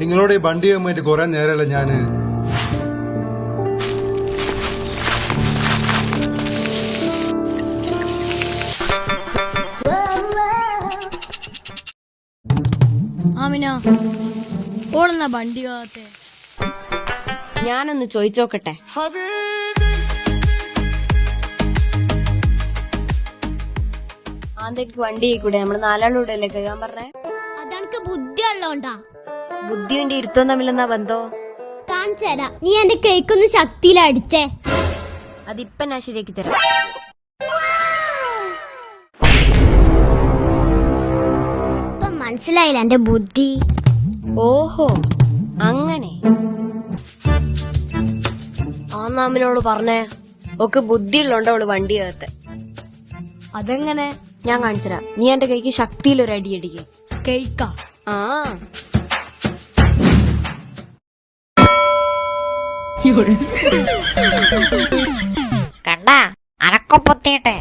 നിങ്ങളോട് ഈ വണ്ടി കമ്മിറ്റി കുറെ നേരമല്ല ഞാന്. ആമിന ഓടുന്ന വണ്ടി കാത്തെ ഞാനൊന്ന് ചോദിച്ചോക്കട്ടെ. ആന്തക്ക് വണ്ടി കൂടെ നമ്മള് നാലാളൂടെ അല്ലേ കേൾക്കാൻ പറഞ്ഞേ? അതെനിക്ക് ബുദ്ധി ഉള്ളോണ്ടാ. ബുദ്ധിയും ഇരുത്തവും തമ്മിലെന്നാ ബന്ധോ? കാണിച്ചരാ, നീ എന്റെ കേക്കൊന്ന് ശക്തിയിൽ അടിച്ചേ. അതിപ്പ ഞാൻ ശരിയാക്കി തരാം. ഇപ്പൊ മനസ്സിലായില്ല എന്റെ ബുദ്ധി. ഓഹോ അങ്ങനെ. ആ നാമിനോട് പറഞ്ഞേ ഒക്കെ ബുദ്ധിയുള്ളോണ്ട് അവള് വണ്ടിയകത്ത്. അതെങ്ങനെ? ഞാൻ കാണിച്ചരാ. നീ എന്റെ കൈക്ക് ശക്തിയിലൊരു അടി അടിക്ക്. കേക്കാ? ആ കണ്ടാ അനക്കൊപ്പത്തേട്ടെ.